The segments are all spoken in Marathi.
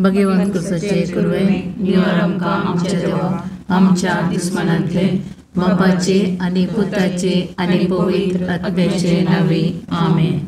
भगवंत तुझे कुरवे निवार आमकां आमच्या देवा आमच्या दुस्मनांतले बापाचे आनी पुताचे आनी पवित्र आत्म्याचे नावे आमेन.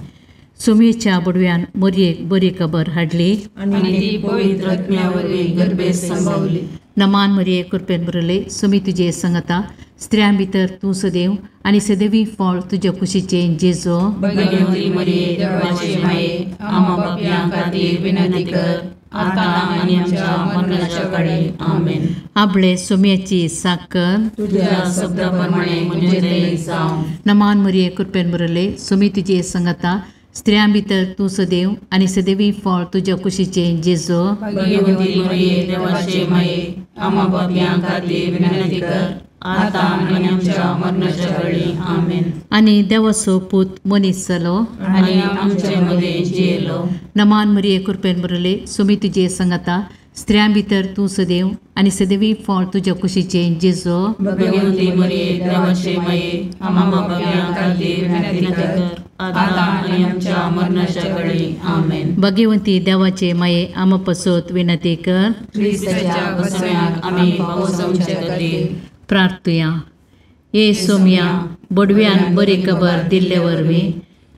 सुमेच्या बुडव्यान मोरयेक बरी खबर हाडली आनी ती पवित्र आत्म्या वरवीं गर्भेत संभावली. नमान मरिये कृपेन बरले सुमी तुजे संगता स्त्रियां भितर तूं सदैव आनी सदैवी फळ तुज्या कुशीचे जेजो. भगवंती मरिये देवाचे माये आम्हा पापयां खातीर विनंती कर आता आनी आमच्या मरणाच्या काळी आमेन. आपले सुम्याची साकर तुझ्या शब्दाप्रमाणे म्हजे दये जावं. नमान मरिये कृपेन बरले सुमी तुजे संगता स्त्रियां भितर तूं सदैव आनी सदैवी फळ तुज्या कुशीचे जेजो. भगवंती मरिये देवाचे माये आम्हा पापयां खातीर विनंती कर आता आनी आमच्या मरणाच्या काळी आमेन. आनी देवाचो पूत मनीस जालो आनी आमचे मदे जियेलो. नमान मरिये कृपेन बरले सुमी तुजे संगता स्त्रियां भितर तूं सदैव आनी सदैवी फळ तुज्या कुशीचे जेजो. भगवंती मरिये देवाचे माये आम्हा पापयां खातीर विनंती कर आता आनी आमच्या मरणाच्या काळी आमेन. भगवंती देवाचे माये आम्हा पसोत विनंती कर. ख्रिस्ताच्या वसण्याक आमी पावसावचे खातीर प्रार्थुया. ये सोम्या बडव्यान बरी खबर दिल्ले वरवीं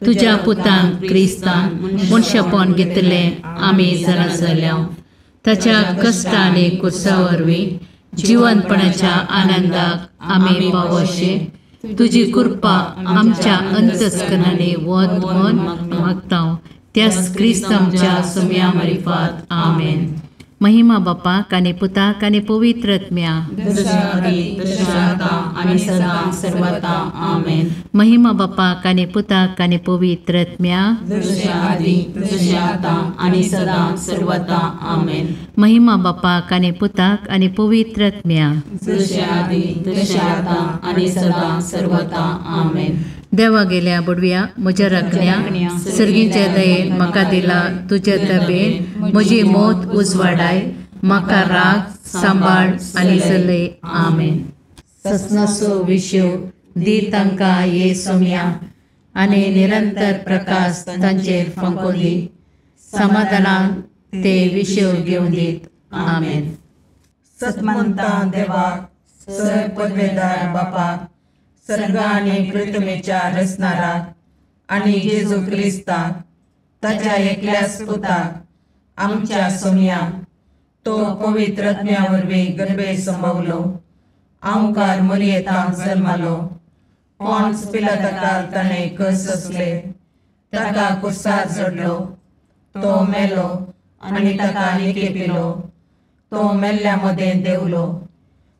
तुज्या पुतांक क्रिस्तान मनशापण घेतले आमी जाणा जाल्या. ताच्या कश्ट आनी कुर्सा वरवीं जिवंतपणाच्या आनंदाक आमी पावोशे तुजी कृपा आमच्या अंतस्करणांनी वत म्हूण मागता. त्याच क्रिस्तांच्या सोम्या मार्फत आमेन. महिमा बापाक आनी पुताक आनी पवित्र आत्म्या जशा आदी तशा आता आनी सदां सर्वथा आमेन. महिमा बापाक आनी पुताक आनी पवित्र आत्म्या जशा आदी तशा आता आनी सदां सर्वथा आमेन. महिमा बापाक आनी पुताक आनी पवित्र आत्म्या जशा आदी तशा आता आनी सदां सर्वथा आमेन. देवा गेल्या बुडव्या म्हज्या राखण्या सर्गीच्या दयेन म्हाका दिला तुज्या तबेन म्हजी मोत उजवाडाय म्हाका राग सांबाळ आनी चलय आमेन. ससनाचो विशव दी तांकां ये सोम्या आनी निरंतर प्रकाश तांचेर फंको दी. समाधानान ते विशव घेवन दीत आमेन. सतमंता देवाक सर पदवेदार बापाक सर्ग आनी पृथ्वीच्या रचणाराक आनी जेजू क्रिस्ताक ताच्या एकल्याच पुताक आमच्या सोम्याक तो पवित्र आत्म्या वरवीं गर्भेत संभवलो. ओंकार मरियेंताक जल्मालो. पोंच पिलाताकाक ताणें कस सोंसले. ताका कुर्सार चडलो. तो मेलो आनी ताका निकेपिलो. तो मेल्ल्या मदें देवलो.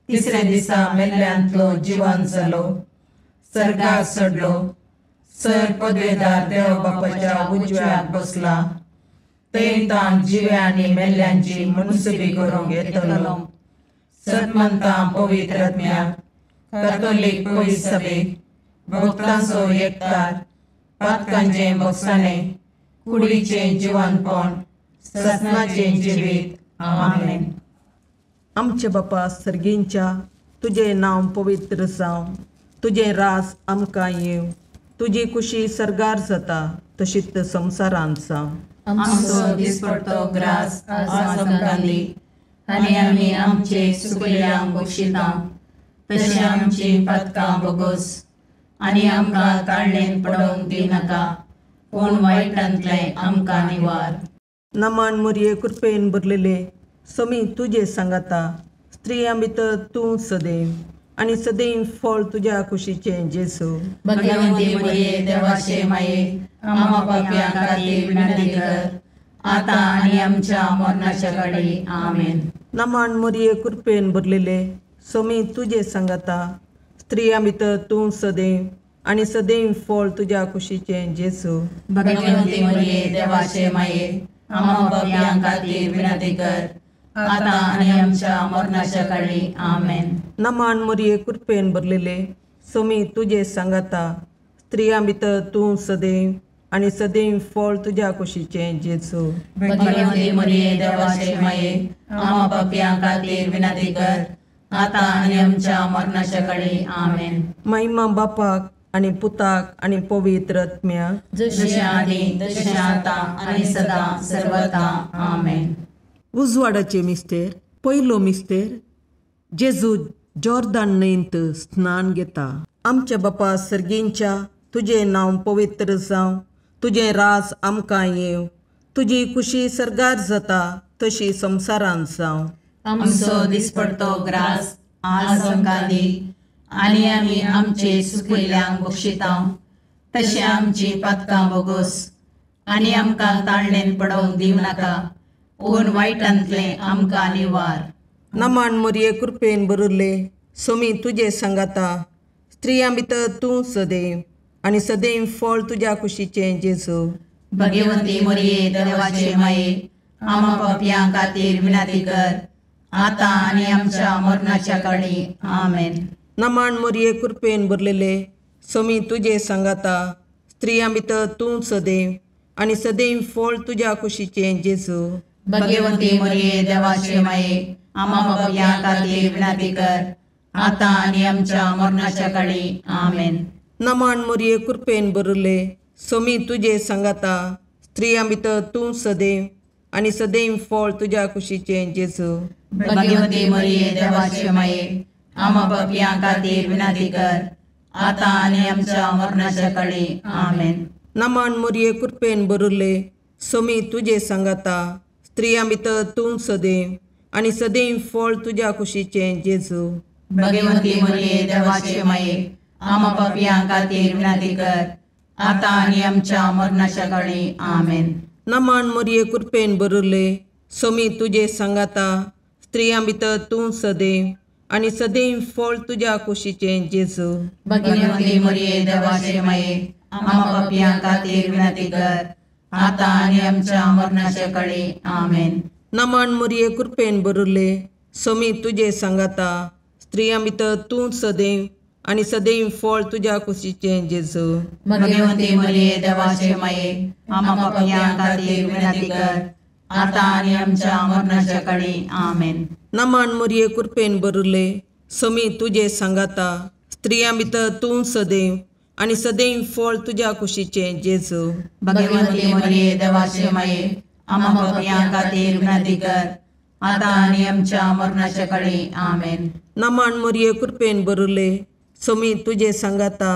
तिसऱ्या दिसा मेल्ल्यांतलो जिवंत जालो. सर्गाक चडलो. सर पदवेदार देव बापाच्या उजव्याक बसला. थंय ताण जिव्या आनी मेल्ल्यांची मनसुबी करूंक येतलो. सतमंतां पवित्र आत्म्याक कॅथोलीक पयस सभेक भक्तांचो एकठार पातकांचें बगसाणें कुडीचें जिवंतपण सतनाचें जिवीत आमेन. आमचे बापा सर्गींच्या तुझे नांव पवित्र जावं. तुझे रास आमकां येव. तुजी कुशी सर्गार जाता तशीच संवसारांत जावं. आमचो दिसपडटो ग्रास आज आमकां दी आनी आमी आमचे सुकल्यांक बक्षिता तशें आमची पातकां बोगोस आनी आमकां काळणेन पडोवंक दिनाका पूण वायटांतलें आमकां निवार. नमान मरिये कृपेन भरलेले समी तुजे सांगाता स्त्रियां भितर तूं सदैव आनी सदैव फळ तुज्या कुशीचे जेजू. भगवंती मरिये देवाचे माये आम्हा पापयां खातीर विनंती कर आता आनी आमच्या मरणाच्या काळी आमेन. नमान मरिये कृपेन भरलेले समी तुजे सांगाता स्त्रियां भितर तूं सदैव आनी सदैव फळ तुज्या कुशीचे जेजू. भगवंती मरिये देवाचे माये आम्हा पापयां खातीर विनंती कर आता आनी आमच्या मरणाच्या काळी आमेन. नमान मरिये कृपेन भरलेले समी तुजे सांगाता स्त्रियां भितर तूं सदैव आनी सदैव फळ तुज्या कुशीचे जेजू. भगवंती मरिये देवाचे माये आम्हा पापयां खातीर विनंती कर आता आनी आमच्या मरणाच्या काळी आमेन. महिमा बापाक आनी पुताक आनी पवित्र आत्म्याक जशें आदी तशें आता आनी सदां सर्वथा आमेन. उजवाडाचे मिस्तेर पयलो मिस्तेर जेजू जॉर्दान न्हंयेंत स्नान घेता. आमच्या बापा सर्गेंच्या तुजें नांव पवित्र जावं, तुजें रास आमकां येवं, तुजी खुशी सरगार जाता तशी संवसारांत जावं. आमचो दिसपडतो ग्रास आज आमकां दी, आनी आमी आमचे चुकिल्ल्यांक बक्षिता तशें आमची पातकां बोगोस, आनी आमकां ताळणेन पडोवंक दिवं नाका, पूण वायटांतलें आमकां निवार. नमान मोरये कृपेन बरुल्ले सोमी तुजे सांगाता, स्त्रियां भितर तूं सदैव, आनी सदैव फळ तुज्या कुशीचें जेजू. भगवंती मोरये देवाचे माये, आमा पापयां खातीर विनंती कर, आतां आनी आमच्या मरणाच्या काळी. आमेन. नमान मोरये कृपेन भरलेले सोमी तुजे सांगाता, स्त्रियां भितर तूं सदैव, आनी सदैव फळ तुज्या कुशीचें जेजू. भगवंती मोरये देवाचे माये, आमा पापयां खातीर विनंती कर, आतां आनी आमच्या मरणाच्या काळी. आमेन. नमान मोरये कृपेन भरले सोमी तुजे सांगाता, स्त्रियां भितर तूं सदैव, आनी सदैव फळ तुज्या कुशीचें जेजू. भगवंती मोरये देवाचे माये, आमा पापयां खातीर विनंती कर, आतां आनी आमच्या मरणाच्या काळी. आमेन. नमान मोरये कृपेन भरले सोमी तुजे सांगाता, स्त्रियां भितर तूं सदैव, आनी सदैव फळ तुज्या कुशीचें जेजू. भगवंती मोरये देवाचे माये, आमा पापयां खातीर विनंती कर, आतां आनी आमच्या मरणाच्या काळी. आमेन. नमान मोरये कृपेन भरले सोमी तुजे सांगाता, स्त्रियां भितर तूं सदैव, आनी सदैव फळ तुज्या कुशीचें जेजू. भगवंती मोरये देवाचे माये, आमा पापयां खातीर विनंती कर, आतां आनी आमच्या मरणाच्या काळी. आमेन. नमान मोरये कृपेन भरले सोमी तुजे सांगाता, स्त्रियां भितर तूं सदैव, आनी सदैव फळ तुज्या कुशीचें जेजू. भगवंती मोरये देवाचे माये, आमा पापयां खातीर विनंती कर, आतां आनी आमच्या मरणाच्या काळी. आमेन. नमान मोरये कृपेन भरले सोमी तुजे सांगाता, स्त्रियां भितर तूं सदैव, आनी सदैव फळ तुज्या कुशीचें जेजू. भगवंती मोरये देवाचे माये, आमा पापयां खातीर विनंती कर, आतां आनी आमच्या मरणाच्या काळी. आमेन. नमान मोरये कृपेन भरले सोमी तुजे सांगाता,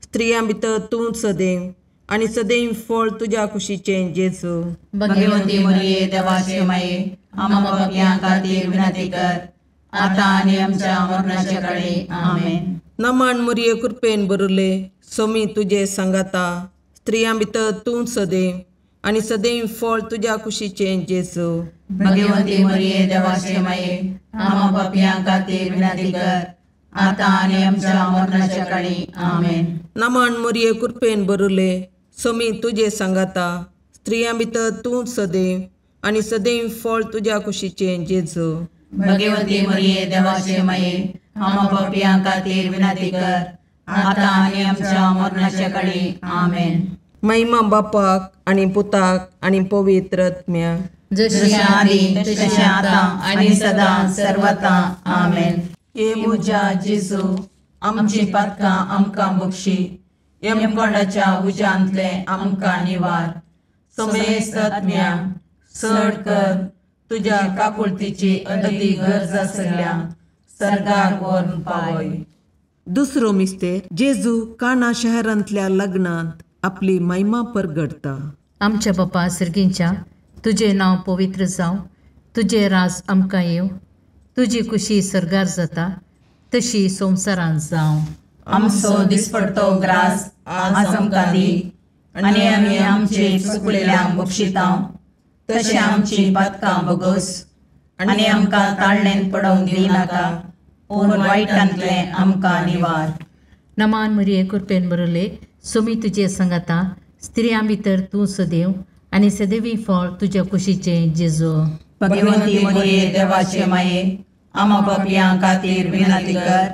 स्त्रियां भितर तूं सदैव, आनी सदैव फळ तुज्या कुशीचें जेजू. भगवंती मोरये देवाचे माये, आमा पापयां खातीर विनंती कर, आतां आनी आमच्या मरणाच्या काळी. आमेन. नमान मोरये कृपेन भरले सोमी तुजे सांगाता, स्त्रियां भितर तूं सदैव, आनी सदैव फळ तुज्या कुशीचें जेजू. भगवंती मोरये देवाचे माये, आमा पापयां खातीर विनंती कर, आतां आनी आमच्या मरणाच्या काळी. आमेन. नमान मोरये कृपेन भरले सोमी तुजे सांगाता, स्त्रियां भितर तूं सदैव, आनी सदैव फळ तुज्या कुशीचें जेजू. भगवंती मोरये देवाचे माये, आमा पापयां खातीर विनंती कर, आतां आनी आमच्या मरणाच्या काळी. आमेन. महिमा बापाक आनी पुताक आनी पवित्र आत्म्याक, जशी आदी तशी आतां आनी सदां सर्वता. आमेन. हे म्हज्या जेजू, आमची पातकां आमकां बक्षी, यमकोंडाच्या उज्यांतले आमकां निवार. समेस्त आत्म्या चड कर, तुज्या काकुळतीची अदी गरज आसल्या सर्गाक व्हरून पावय. दुसरो मिस्तेर जेजू काना शहरांतल्या लग्नांत आपली महिमा परगडता. आमच्या बापा सर्गींच्या तुजें नांव पवित्र जावं, तुजें राज आमकां येवं, तुजी खुशी सरगार जाता तशी संवसारांत जावं. आमचो दिसपडतो ग्रास आज आमकां दी, आनी आमी आमचे चुकलेल्यांक बक्षिता तशें आमची पातकां बोगोस, आनी आमकां ताळणेन पडोवंक दिनाका, पूण वायटांतलें आमकां निवार. नमान मोरये कृपेन बरयले सोमी तुजे सांगाता, स्त्रियां भितर तूं सदैव, आनी सदैवी फळ तुज्या कुशीचें जेजू. भगवंती मोरये देवाचे माये, आमा पापयां खातीर विनंती कर,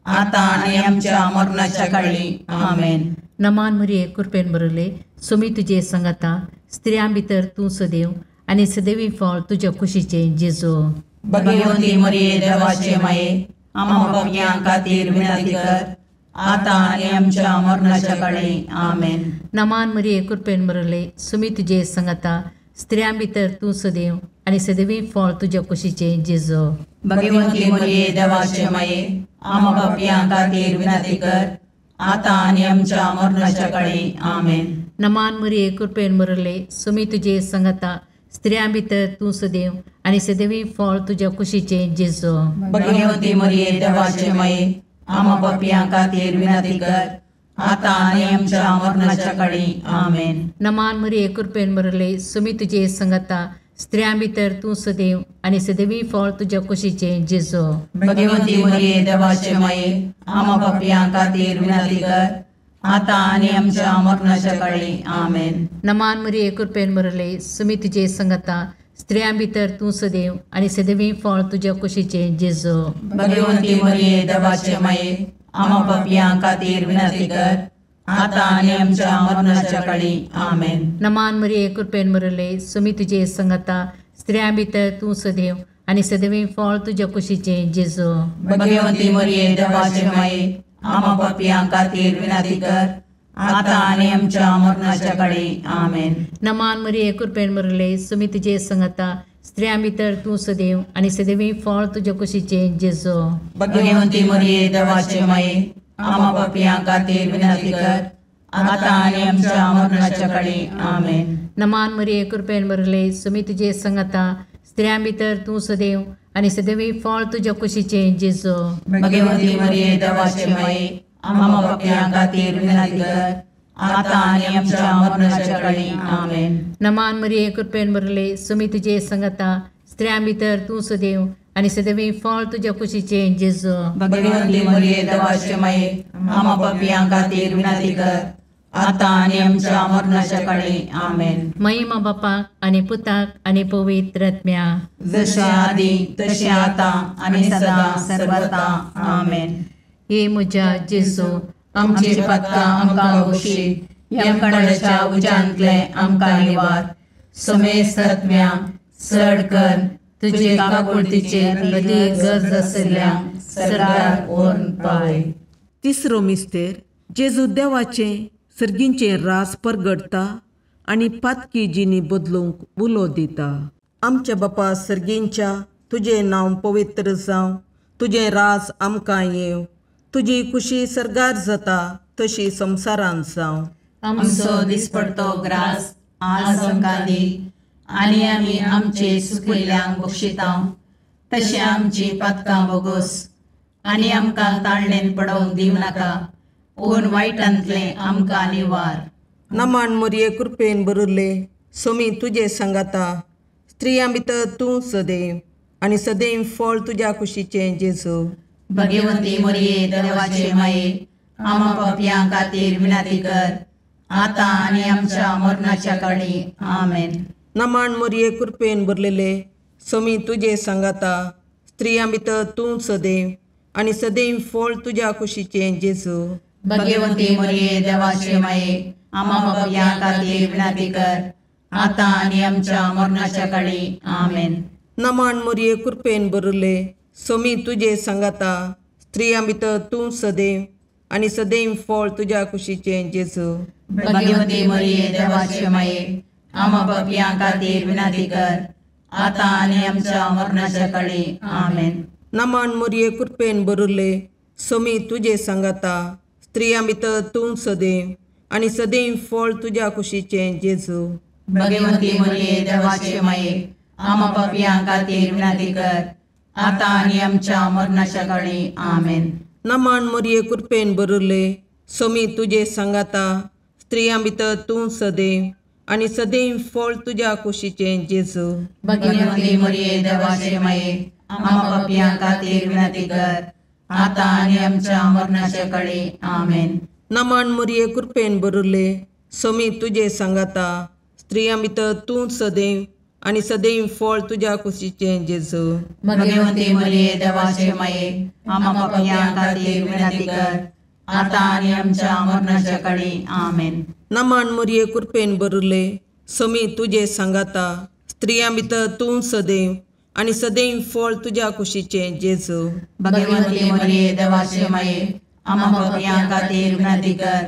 आतां आनी आमच्या मरणाच्या काळी. आमेन. नमान मोरये कृपेन बरयले सोमी तुजे सांगाता, स्त्रियां भितर तूं सदैव, आनी सदैवी फळ तुज्या कुशीचें जेजू. भगवंती मोरये देवाचे माये, आमा पापयां खातीर विनंती कर, आतां आनी आमच्या मरणाच्या काळी. आमेन. नमान मोरये कृपेन बरयले सोमी तुजे सांगाता, स्त्रियां भितर तूं सदैव आनी सदैवी फळ तुज्या कुशीचें जेजू. भगवंती मरिये देवाचे माये आम पापियां खातीर विनंती कर आता आनी आमच्या मरणाच्या काळी आमेन. नमान मरिये कृपेन मरले सुमी तुजे संगता स्त्रियां भितर तूं सदैव आनी सदैवी फळ तुज्या कुशीचें जेजू. भगवंती मरिये देवाचे माये आम पापियां खातीर विनंती कर आता आनी आमच्या मरणाच्या काळी आमेन. नमान मरिये कृपेन मरले सुमी तुजे संगता स्त्रियां भितर तूं सदैव आनी सदैवी फळ तुज्या कुशीचें जेजू. भगवंती मरिये देवाचे माये आम पापियां खातीर विनंती कर आता आनी आमच्या मरणाच्या काळी आमेन. नमान मरिये कृपेन मरले सुमी तुजे संगता स्त्रियां भितर तूं सदैव आनी सदैवी फळ तुज्या कुशीचें जेजू. भगवंती मरिये देवाचे माये आम पापियां खातीर विनंती कर आता आनी आमच्या मरणाच्या काळी आमेन. नमान मरिये कृपेन मरले सुमी तुजे संगता स्त्रियां भितर तूं सदैव आनी सदैवी फळ तुज्या कुशीचें जेजू. भगवंती मरिये देवाचे माये आम पापियां खातीर विनंती कर आता आनी आमच्या मरणाच्या काळी आमेन. नमान मरिये कृपेन मरले सुमी तुजे संगता स्त्रियां भितर तूं सदैव आनी सदैवी फळ तुज्या कुशीचें जेजू. भगवंती मरिये देवाचे माये आम पापियां खातीर विनंती कर आता आनी आमच्या मरणाच्या काळी आमेन. नमान मरिये कृपेन मरले सुमी तुजे संगता स्त्रियां भितर तूं सदैव आनी सदैवी फळ तुज्या कुशीचें जेजू. भगवंती मरिये देवाचे माये आम पापियां खातीर विनंती कर आता आनी आमच्या मरणाच्या काळी आमेन. नमान मरिये कृपेन मरले सुमी तुजे संगता स्त्रियां भितर तूं सदैव आनी सदैवी फळ तुज्या कुशीचें जेजू. भगवंती मरिये देवाचे माये आम पापियां खातीर विनंती कर आता आनी आमच्या मरणाच्या काळी आमेन. महिमा बापाक आनी पुताक आनी पवित्र आत्म्या जशे आदी तशे आता आनी सदा सर्वदा आमेन. हे म्हज्या जेजू आमची पदकां आमकां बक्षी यमकणाच्या उज्यांतले आमकां निवार. सुमेस्त आत्म्या चड कर तुजे काकुळतीचेर अदीक गरज आशिल्ल्यांक सरकार ओर्न पावय. तिसरो मिस्तेर जेजू देवाचें सर्गींचें रास परगडता आनी पातकी जिणी बदलूंक उलो दिता. आमच्या बापा सर्गींच्या तुजें नांव पवित्र जावं, तुजें रास आमकां येवं, तुजी कुशी सरगार जाता तशी संवसारांत जावं. आमचो दिसपडतो ग्रास आज आमकां दी आनी आमी आमचे सुकिल्ल्यांक बक्षितांव. तशें आमची पातकां बोगोस आनी आमकां ताळणेन पडोवंक दिवं नाका पूण वायटांतलें आमकां निवार. नमान मरिये कृपेन बरले सोमी तुजे सांगाता स्त्रियां भितर तूं सदैव आनी सदैव फळ तुज्या कुशीचें जेजू. भगवंती मरिये देवाचे माये आम पापियां खातीर विनंती कर आता आनी आमच्या मरणाच्या काळी आमेन. नमान मरिये कृपेन बरलेले सोमी तुजे सांगाता स्त्रियां भितर तूं सदैव आनी सदैव फळ तुज्या कुशीचें जेजू. भगवंती मरिये देवाचे माये आम पापियां खातीर विनंती कर आता आनी आमच्या मरणाच्या काळी आमेन. नमान मरिये कृपेन बरले सोमी तुजे सांगाता स्त्रियां भितर तूं सदैव आनी सदैव फळ तुज्या कुशीचें जेजू. भगवंती मरिये देवाचे माये आम पापियां खातीर विनंती कर आता आनी आमच्या मरणाच्या काळी आमेन. नमान मरिये कृपेन बरले सोमी तुजे सांगाता स्त्रियां भितर तूं सदैव आनी सदैव फळ तुज्या कुशीचें जेजू. भगवंती मरिये देवाचे माये आम पापियां खातीर विनंती कर आता आनी आमच्या मरणाच्या काळी आमेन. नमान मरिये कृपेन बरले सोमी तुजे सांगाता स्त्रियां भितर तूं सदैव आनी सदैव फळ तुज्या कुशीचें जेजू. भगवंती मरिये देवाचे माये आम पापियां खातीर विनंती कर आता आनी आमच्या मरणाच्या काळी आमेन. नमान मरिये कृपेन बरले सोमी तुजे सांगाता स्त्रियां भितर तूं सदैव आनी सदैव फळ तुज्या कुशीचें जेजू. भगवंती मरिये देवाचे माये आम पापियां खातीर विनंती कर आता आनी आमच्या मरणाच्या काळी आमेन. नमान मरिये कृपेन बरले सोमी तुजे सांगाता स्त्रियां भितर तूं सदैव आनी सदैव फळ तुज्या कुशीचें जेजू. भगवंती मरिये देवाचे माये आम पापियां खातीर विनंती कर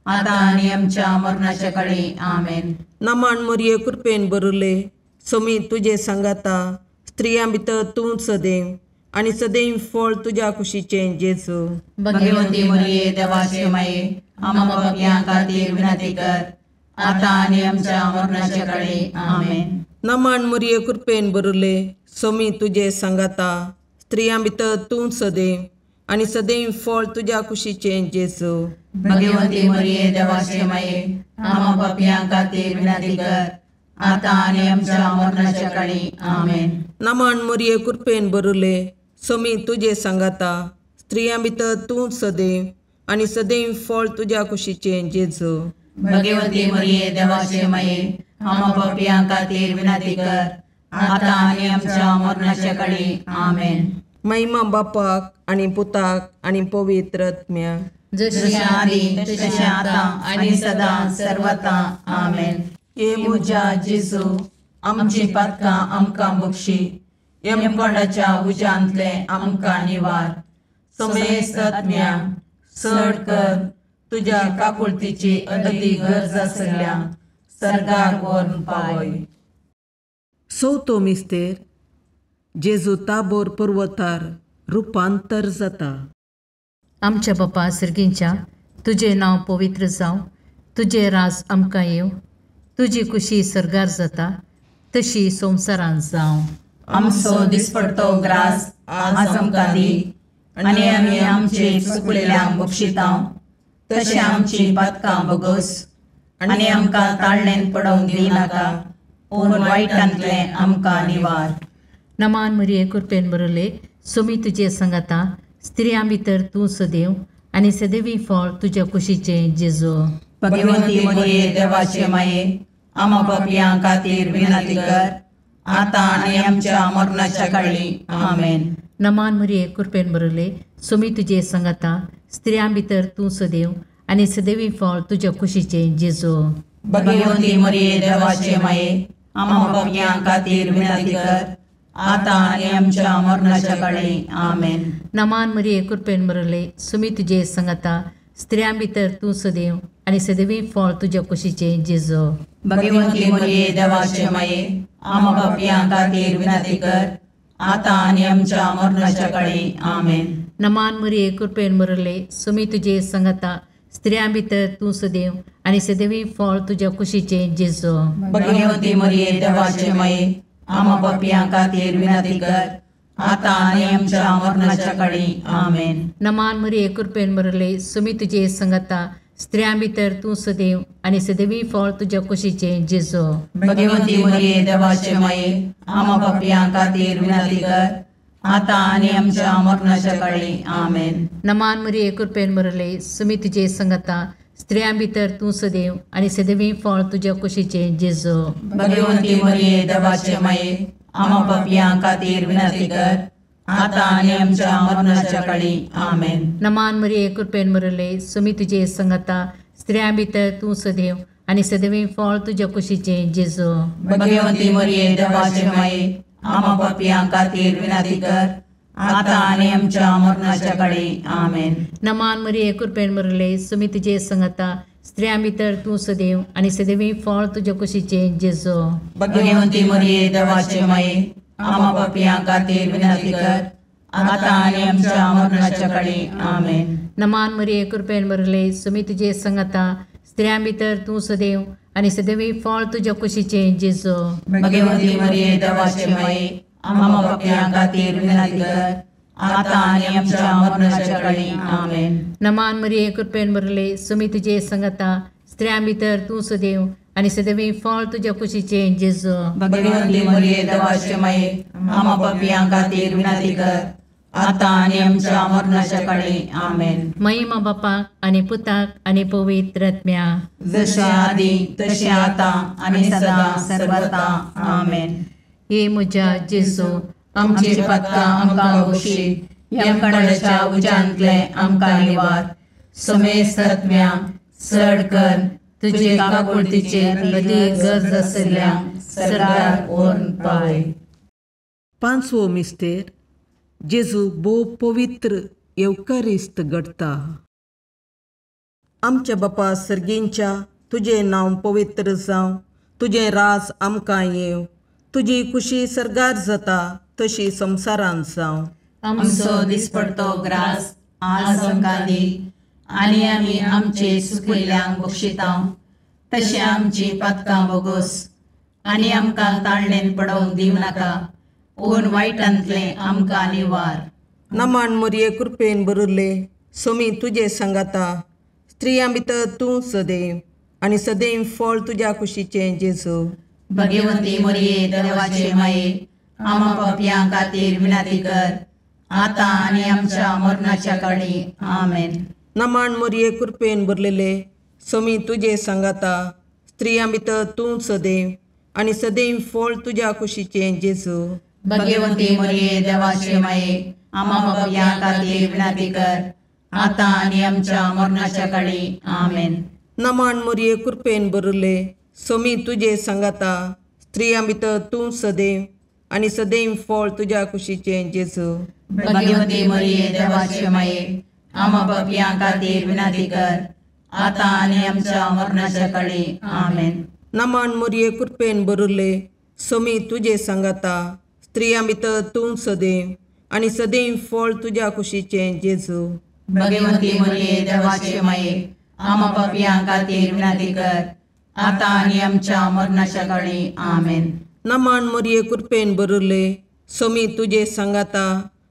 आता आणि आमच्या मरणाच्या काळी आमेन. नमान मोरये कृपेन बरले सोमी तुझे सांगाता स्त्रियां भितर तूं सदैव आणि सदैव फळ तुझ्या कुशीचे जेजू. भगवंती मरिये देवाचे माये आम्हा पापियां खातीर विनंती कर, आता आणि आमच्या मरणाच्या काळी आमेन. नमान मोरये कृपेन बरले सोमी तुझे सांगाता स्त्रियां भितर तूं सदैव आणि सदैव फळ तुझ्या कुशीचे जेजू. भगवंती मरिये देवाचे माये आम्हा पापियां खातीर विनंती कर, आता आणि आमच्या मरणाच्या काळी आमेन. नमान मोरये कृपेन बरले सोमी तुझे सांगाता स्त्रियां भितर तूं सदैव आणि सदैव फळ तुझ्या कुशीचे जेजू. भगवंती मरिये देवाचे माये आम्हा पापियां खातीर विनंती कर, आता आणि आमच्या मरणाच्या काळी आमेन. महिमा बापाक आणि पुताक आणि पवित्र आत्म्याक, जशी आधी तशी आता आणि सदा सर्वथा आमेन. ये मुजा जेजू आमची पातकां आमकां बक्षी, यमकोंडाच्या उजांतले आमकां निवार. समेस्त आत्म्या चड कर तुझ्या काकुळतीची अदी गरज आसल्या सर्गार व्हरून पावय. चवथो मिस्तेर जेजू ताबोर पर्वतार रुपांतर जाता. आमच्या बापा सर्गींच्या तुझे नांव पवित्र जावं, तुझे राज आमकां येव, तुजी कुशी सर्गार जाता तशी संवसारांत जावं. आमचो दिसपडतो ग्रास आज आमकां दी, आनी आमी आमचे चुकलेल्यांक बक्षितांव, तशें आमची पातकां बगोस, आनी आमकां ताळणेन पडोवंक दिनाका, पूण वायटांतले आमकां निवार. नमान मरिये कृपेन बरले सोमी तुझे सांगाता स्त्रियां भितर तूं सदैव आणि सदैवी फळ तुझ्या कुशीचे जेजू. भगवंती मरिये देवाचे माये आम्हा पापियां खातीर विनंती कर, आता आणि आमच्या मरणाच्या काळी आमेन. नमान मरिये कृपेन बरले सोमी तुझे सांगाता स्त्रियां भितर तूं सदैव आणि सदैवी फळ तुझ्या कुशीचे जेजू. भगवंती मरिये देवाचे माये आम्हा पापियां खातीर विनंती कर, आता आणि आमच्या मरणाच्या काळी आमेन. नमान मरिये कृपेन बरले सोमी तुझे सांगाता स्त्रियां भितर तूं सदैव आणि सदैवी फळ तुझ्या कुशीचे जेजू. भगवंती मरिये देवाचे माये आम्हा पापियां खातीर विनंती कर, आता आणि आमच्या मरणाच्या काळी आमेन. नमान मरिये कृपेन बरले सोमी तुझे सांगाता स्त्रियां भितर तूं सदैव आणि सदैवी फळ तुझ्या कुशीचे जेजू. भगवंती मरिये देवाचे माये आम्हा पापियां खातीर विनंती कर, आता आणि आमच्या मरणाच्या काळी आमेन. नमान मरिये कृपेन बरले सोमी तुझे सांगाता स्त्रियां भितर तूं सदैव आणि सदैवी फळ तुझ्या कुशीचे जेजू. भगवंती मरिये देवाचे माये आम्हा पापियां खातीर विनंती कर, आता आणि आमच्या मरणाच्या काळी आमेन. नमान मरिये कृपेन बरले सोमी तुझे सांगाता स्त्रियां भितर तूं सदैव आणि सदैवी फळ तुझ्या कुशीचे जेजू. भगवंती मरिये देवाचे माये आम्हा पापियां खातीर विनंती कर, आता आणि आमच्या मरणाच्या काळी आमेन. नमान मरिये कृपेन बरले सोमी तुझे सांगाता स्त्रियां भितर तूं सदैव आणि सदैवी फळ तुझ्या कुशीचे जेजू. भगवंती मरिये देवाचे माये आम्हा पापियां खातीर विनंती कर, आता आणि आमच्या मरणाच्या काळी आमेन. नमान मरिये कृपेन बरले सोमी तुझे सांगाता स्त्रियां भितर तूं सदैव आणि सदैवी फळ तुझ्या कुशीचे जेजू. भगवंती मरिये देवाचे माये आम्हा पापियां खातीर विनंती कर, आता आणि आमच्या मरणाच्या काळी आमेन. नमान मरिये कृपेन बरले सोमी तुझे सांगाता स्त्रियां भितर तूं सदैव आणि सदैवी फळ तुझ्या कुशीचे जेजू. भगवंती मरिये देवाचे माये आम्हा पापियां खातीर विनंती कर, आता आणि आमच्या मरणाच्या काळी आमेन. नमान मरिये कृपेन बरले सोमी तुझे सांगाता स्त्रियां भितर तूं सदैव आणि सदैवी फळ तुझ्या कुशीचे जेजू. भगवंती मरिये देवाचे माये आम्हा पापियां खातीर विनंती कर, आता आणि आमच्या मरणाच्या काळी आमेन. महिमा बापाक आणि पुताक आणि पवित्र आत्म्याक, जशे आधी तशे आता आणि सदा सर्वथा आमेन. हे म्हज्या जेजू आमची पातकां आमकां बक्षी, यमकोंडाच्या उजांतले आमकां निवार. समेस्त आत्म्या चड कर तुजे काकुळतीचे अदी गरज आसल्यांक सर्गार व्हरून पावय. पांचवो मिस्तेर जेजू भोव पवित्र येवकारिस्त घडता. आमच्या बापा सर्गींच्या तुझे नांव पवित्र जावं, तुझे रास आमकां येव, तुजी खुशी सरगार जाता तशी संवसारांत जावं. आमचो दिसपडतो ग्रास आज आमकां दी, आनी आमी आमचे सुकयल्यांक बक्षितां. तशें आमची पातकां बोगोस, आनी आमकां ताळणेन पडोवंक दिवं नाका, पूण वायटांतले आमकां निवार. नमान मोरये कृपेन बरुल्ले, सोमी तुजे सांगाता, स्त्रियां भितर तूं सदैव, आनी सदैव फळ तुज्या कुशीचें जेजू. भगवंती मोरये देवाचे माये, आमा पापयां खातीर विनाती कर, आतां आनी आमच्या मरणाच्या काळी. आमेन. नमान मोरये कृपेन भरलेले, सोमी तुजे सांगाता, स्त्रियां भितर तूं सदैव, आनी सदैव फळ तुज्या कुशीचें जेजू. भगवंती मोरये देवाचे माये, आमा पापयां खातीर विनाती कर, आतां आनी आमच्या मरणाच्या काळी. आमेन. नमान मोरये कृपेन भरले, सोमी तुजे सांगाता, स्त्रियां भितर तूं सदैव, आनी सदैव फळ तुज्या कुशीचें जेजू. भगवंती मोरये देवाचे माये, आमा पापयां खातीर विनाती कर, आतां आनी आमच्या मरणाच्या काळी. आमेन. नमान मोरये कृपेन भरले, सोमी तुजे सांगाता, स्त्रियां भितर तूं सदैव, आनी सदैव फळ तुज्या कुशीचें जेजू. भगवंती मोरये देवाचे माये, आमा पापयां खातीर विनाती कर, आतां आनी आमच्या मरणाच्या काळी. आमेन. नमान मोरये कृपेन भरले, सोमी तुजे सांगाता,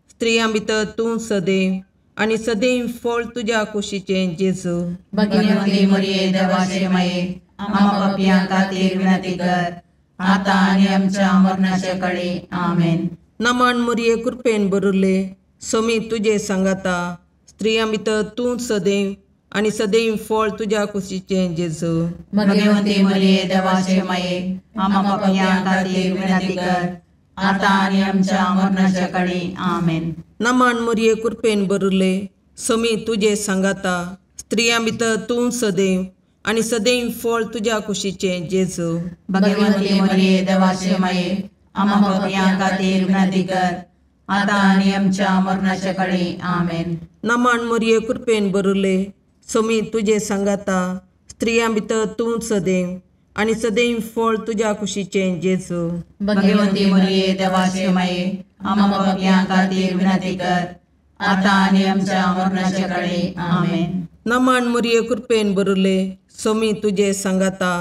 स्त्रियां भितर तूं सदैव, आनी सदैव फळ तुज्या कुशीचें जेजू. भगवंती मोरये देवाचे माये, आमा पापयां खातीर विनाती कर, आतां आनी आमच्या मरणाच्या काळी. आमेन. नमान मोरये कृपेन भरले, सोमी तुजे सांगाता, स्त्रियां भितर तूं सदैव, आनी सदैव फळ तुज्या कुशीचें जेजू. भगवंती मोरये देवाचे माये, आमा पापयां खातीर विनाती कर, आतां आनी आमच्या मरणाच्या काळी. आमेन. नमान मोरये कृपेन भरले, सोमी तुजे सांगाता, स्त्रियां भितर तूं सदैव, आनी सदैव फळ तुज्या कुशीचें जेजू. भगवंती मोरये देवाचे माये, आमा पापयां खातीर विनाती कर, आतां आनी आमच्या मरणाच्या काळी. आमेन. नमान मोरये कृपेन भरले, सोमी तुजे सांगाता, स्त्रियां भितर तूं सदैव, आनी सदैव फळ तुज्या कुशीचें जेजू. भगवंती मोरये देवाचे माये, आमा पापयां खातीर विनाती कर, आतां आनी आमच्या मरणाच्या काळी. आमेन. नमान मोरये कृपेन भरले, सोमी तुजे सांगाता,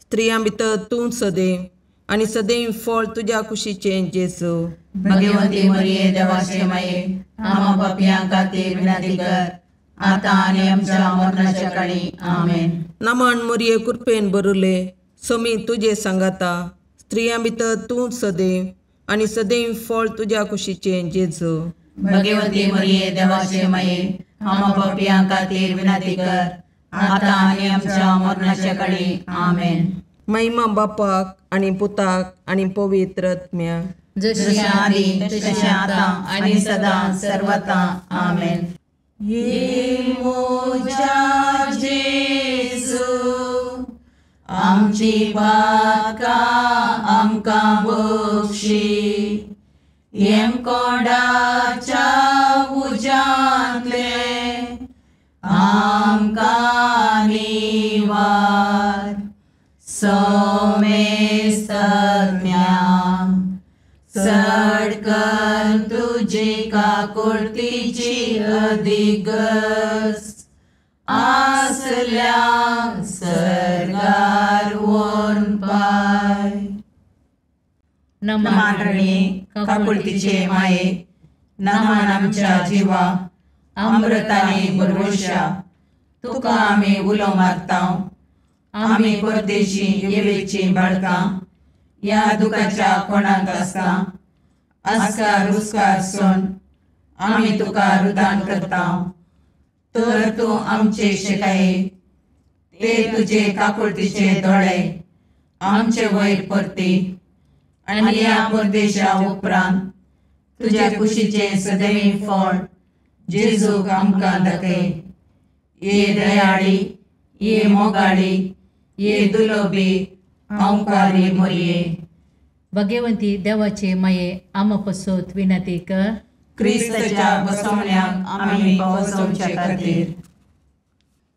स्त्रियां भितर तूं सदैव, आनी सदैव फळ तुज्या कुशीचें जेजू. भगवंती मोरये देवाचे माये, आमा पापयां खातीर विनाती कर, आतां आनी आमच्या मरणाच्या काळी. आमेन. नमान मोरये कृपेन भरले, सोमी तुजे सांगाता, स्त्रियां भितर तूं सदैव, आनी सदैव फळ तुज्या कुशीचें जेजू. भगवंती मोरये देवाचे माये, आमा पापयां खातीर विनाती कर, आतां आनी आमच्या मरणाच्या काळी. आमेन. महिमा बापाक आनी पुताक आनी पवित्र आत्म्याक, जशी आदी तशी आतां आनी सदां सर्वता. आमेन. ये मोजा जेजू, आमची पातकां आमकां बक्षी, येम कोणाच्या उज्यांतले आमकां निवार. सोमेस्त सडकन तुजी काकुळतीची अधिगस, आसल्या सरगार वोन पाय. नमान रणे काकुळतीचे माये, नमान आमच्या जिवा, अमृताने भरवशा, तुका आमी उलो मारतां. आमी परदेशी येवेची बाळकां, या दुखाच्या कोणाक आसता, आस्कार रुस्कार सोन आमी तुका रुदान करतां. तर तूं आमचे शिकाये, ते तुजे काकुळतीचे दोळे आमचे वयर परती, आनी या परदेशा उपरांत तुज्या कुशीचे सदैव फळ जेजूक आमकां दाखय. ये दयाळी, ये मोगाळी, ये दुलोबी, अंकारी मोरये. भगवंती देवाचे माये, आमा पसोत विनंती कर. क्रिस्ताच्या बसवण्याक आमी पावसोवचे खातीर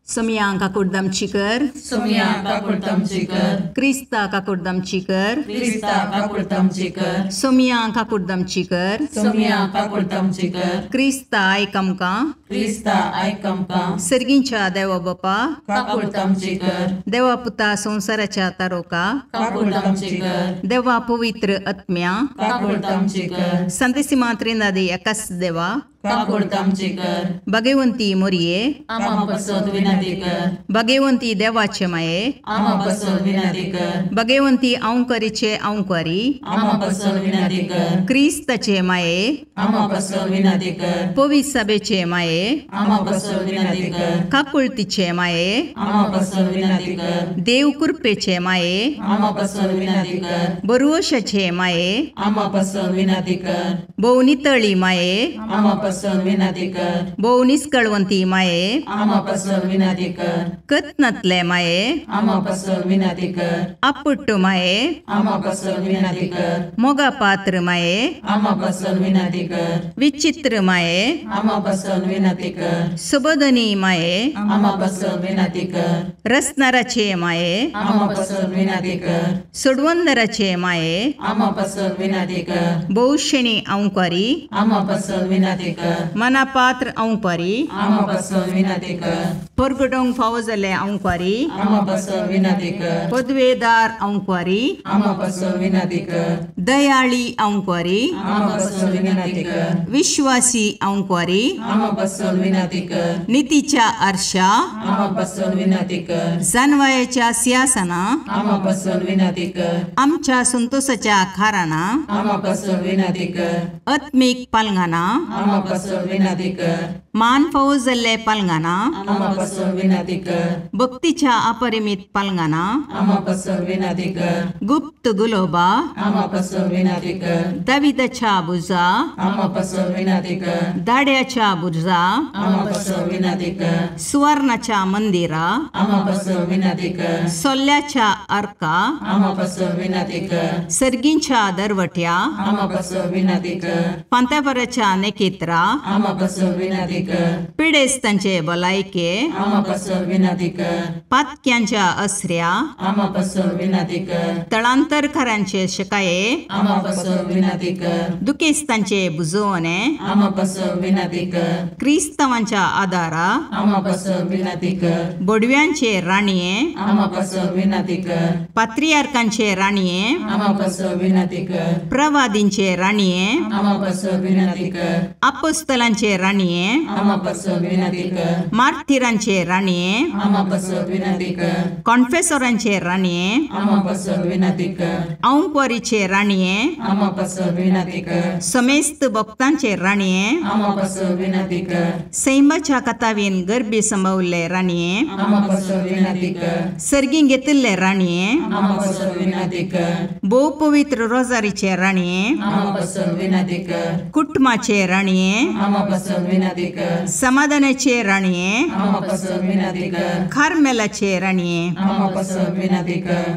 सोमिया काकुर्दमची कर, सोमिया काकुर्दमची कर, क्रिस्ता काकुर्दमची कर, क्रिस्ता काकुर्दमची कर, सोमिया काकुर्दमची कर, सोमिया काकुर्दमची कर, क्रिस्ता आयकमका, क्रिस्ता आयकमका, सर्गींच्या देवा बापा, काकुर्दमची कर, देवा पुता संसाराच्या तारोका, काकुर्दमची कर, देवा पवित्र आत्म्या, काकुर्दमची कर, संतसिमा त्रिनादी एकाच देवा, काकुर्दमची कर, भगवंती मोरये, आमा बसोद विनंती कर, भगवंती देवाचे माये, आमा बसोद विनंती कर, भगवंती औंकारीचे औंकारी, आमा बसोद विनंती कर, क्रिस्ताचे माये, आमा बसोद विनंती कर, पवित्र सभेचे माये, आमा बसोद विनंती कर, काकुळतीचे माये, आमा बसोद विनंती कर, देव कृपेचे माये, आमा बसोद विनंती कर, बरुवशाचे माये, आमा बसोद विनंती कर, भोवनितळी माये, आमा बसोद विनंती कर, भोवनिस्कळवंती माये, आमा बसोद विनंती कर, कत्नतले माये, आमा बसोद विनंती कर, अपुट्ट माये, आमा बसोद विनंती कर, मोगा पात्र माये, आमा बसोद विनंती कर, विचित्र माये, आमा बसोद विनंती कर, सुबोधनी माये, आमा बसोद विनंती कर, रसनाराचे माये, आमा बसोद विनंती कर, सुडवंदराचे माये, आमा बसोद विनंती कर, बहुशणी औंकारी, आमा बसोद विनंती कर, मनापात्र औंकारी, आमा बसोद विनंती कर, परगडोंग फावो जाल्ले औंकारी, आमा बसोद विनंती कर, पदवेदार औंकारी, आमा बसोद विनंती कर, दयाळी औंकारी, आमा बसोद विनंती कर, विश्वासी औंकारी, आमा बसोद विनंती कर, नीतीच्या आरशा, आमा बसोद विनंती कर, जानवायाच्या सिंहासना, आमा बसोद विनंती कर, आमच्या संतोषाच्या खाराना, आमा बसोद विनंती कर, आत्मिक पालंगाना, आमा बसोद विनंती कर, मान फावो जाल्ले पालंगाना, आमा बसोद विनंती कर, भक्तीच्या अपरिमित पालंगाना, आमा बसोद विनंती कर, गुप्त गुलोबा, आमा बसोद विनंती कर, दाविदाच्या बुजा, आमा बसोद विनंती कर, दाड्याच्या बुजा, आमा बसोद विनंती कर, सुवर्णाच्या मंदिरा, आमा बसोद विनंती कर, सोल्ल्याच्या अर्का, आमा बसोद विनंती कर, सर्गींच्या दरवट्या, आमा बसोद विनंती कर, पांतापराच्या नेकेत्रा, आमा बसोद विनंती कर, पिडेस्तांचे बलायके, आमा बसोद विनंती कर, पातक्यांच्या अस्र्या, आमा बसोद विनंती कर, तळांतरकारांचे शिकाये, आमा बसोद विनंती कर, दुखेस्तांचे बुजवणे, आमा बसोद विनंती कर, क्रिस्तवांच्या आदारा, आमा बसोद विनंती कर, बोडव्यांचे राणीये, आमा बसोद विनंती कर, पात्रियार्कांचे राणीये, आमा बसोद विनंती कर, प्रवादींचे राणीये, आमा बसोद विनंती कर, अपोस्तलांचे राणीये, आमा बसोद विनंती कर, मार्थिरांचे राणीये, आमा बसोद विनंती कर, कॉन्फेसरांचे राणीये, आमा बसोद विनंती कर, औंकवारीचे राणीये, आमा बसोद विनंती कर, समेस्त भक्तांचे राणीये, आमा बसोद विनंती कर, सैमाच्या कथावीन गर्भी संभवले राणीये, आमा बसोद विनंती कर, सर्गी घेतिल्ले राणीये, आमा बसोद विनंती कर, बहु पवित्र रोजारीचे राणीये, आमा बसोद विनंती कर, कुटुंबाचे राणीये, आमा बसोद विनंती कर, समाधानाचे राणीये, आमा बसोद विनंती कर, खारमेलाचे राणीये, आमा बसोद विनंती कर,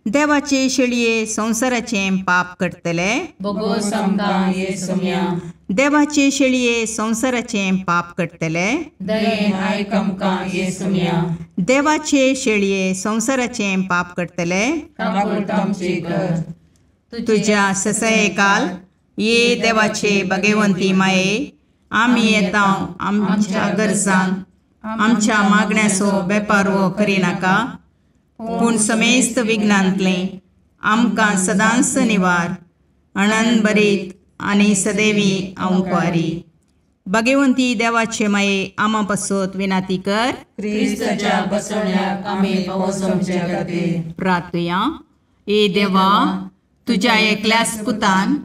देवाचे शेळये संसाराचे पाप करतले, बगो समका येसुम्या, देवाचे शेळये संसाराचे पाप करतले, दयेन आयकमका येसुम्या, देवाचे शेळये संसाराचे पाप करतले, काकुर्दमची कर, तुझ्या ससये काल ये देवाचे भगवंती माये, आम्ही येता आमच्या गरजांक, आमच्या मागण्याचो बेपारवो करिनाका, पूण समेस्त विघ्नांतले आमकां सदांच निवार, आनंद बरीत आनी सदैवी औंकवारी. भगवंती देवाचे माये आमा पासत विनाती कर. क्रिस्ताच्या बसवण्याक आमी पोवचोमचे खातीर प्रार्थया. ए देवा, तुझ्या एकल्याच पुतान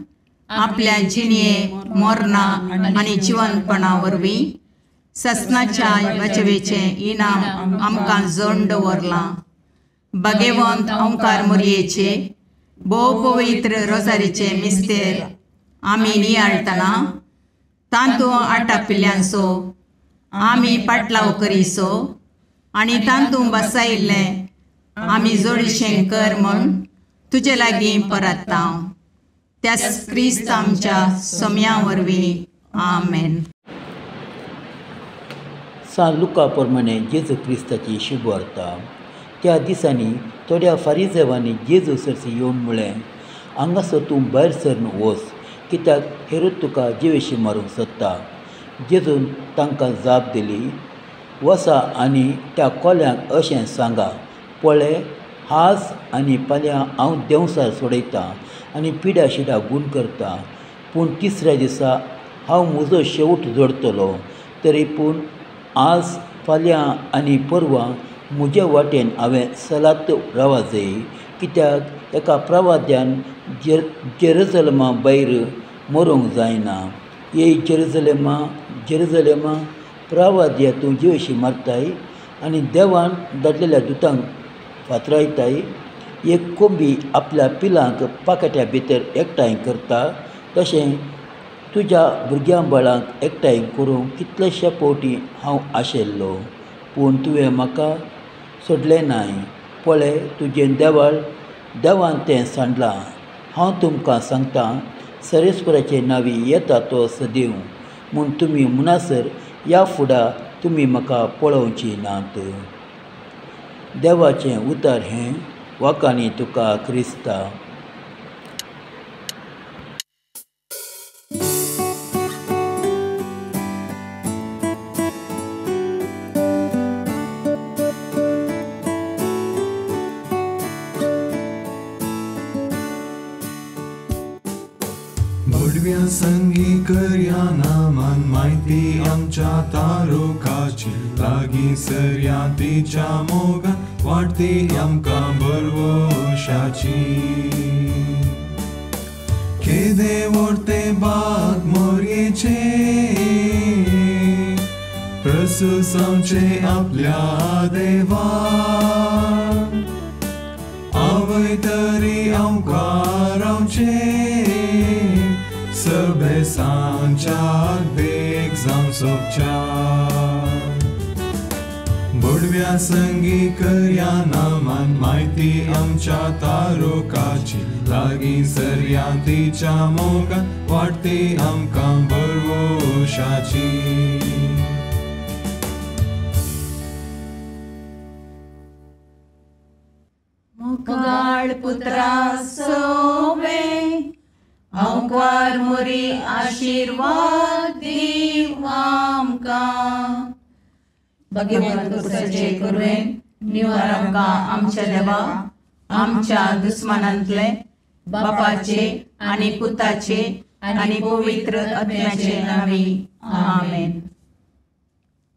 आपल्या जिणये मोरणा आनी जिवंतपणा वरवीं ससनाच्या वाचवेचे इनाम आमकां जोड दवरलां. भगवंत ओंकार मोरयेचे भोव पवित्र रोजारीचे मिस्तेर आमी नियाळटना तांतू आटापिल्ल्यांचो आमी पाटलाव करिसो आनी तांतू बसायिल्लें आमी जोडशें कर म्हूण तुजे लागीं परतता. त्याच क्रिस्त आमच्या सोम्या वरवीं. आमेन. सांत लुका प्रमाणे जेजू क्रिस्ताची शुभ वार्ता. त्या दिसांनी थोड्या फारिजेवांनी जेजू सरसी येवन म्हळें, हांगासर तूं भायर सरून वच, कित्याक हेरोद तुका जिवेशी मारूंक सोदता. जेजून तांकां जाप दिली, वचा आनी त्या कोल्यांक अशें सांगा, पळय, आज आनी फाल्यां हांव देंवचार सोडयतां आनी पिड्या शिड्या गूण करतां, पूण तिसऱ्या दिसा हांव म्हजो शेवट जोडटलो. तरी पूण आज, फाल्यां आनी परवां म्हज्या वाटेन हांवें सलात रावूंक जाय, कित्याक एका प्रवाद्यान जेरुसलेमा भायर मरूंक जायना. ये जेरुसलेमा, जेरुसलेमा, प्रवाद्या तूं जिवेशी मारताय आनी देवान धाडलेल्या दुतांक फातरायताय. एक कोंबी आपल्या पिलांक पाकट्या भितर एकठांय करता, तशें तुज्या भुरग्यां बाळांक एकठांय करूंक कितलेशे फावटी हांव आशिल्लो, पूण तुवें म्हाका सोडलें नाय. पळय, तुजें देवाळ देवान तें सांडलां. हांव तुमकां सांगतां, सरेस्पराचे नांवी येता तो सदैव, म्हूण तुमी म्हणसर ह्या फुडां तुमी म्हाका पळोवची नात. देवाचें उतर हें, वाकानी तुका क्रिस्ता. भडव्या संगी करया नामान माहिती आमच्या तारोकाची, लागीं सरया तिच्या मोगान वाटती आमकां बरवशाची. केदे व्हरते बाग मोरयेचे, प्रसूसांचे आपल्या देवा. आवय तरी आमकां रावचे, सबे सांच्याक देख जावं सोबच्या. बडव्या संगी करया नामान माहिती आमच्या तारोकाची, लागीं सरया तिच्या मोगान वाटती आमकां बरवशाची. मोगाळ पुत्रा सोवे, अवकार मोरी आशीर्वाद दीव आमकां. भगवंत पुरुषाचे करुवेन निवार आमकां आमच्या देवा, आमच्या दुस्मानांतले, बापाचे आनी पुताचे आनी पवित्र आत्म्याचे नांवी. आमेन.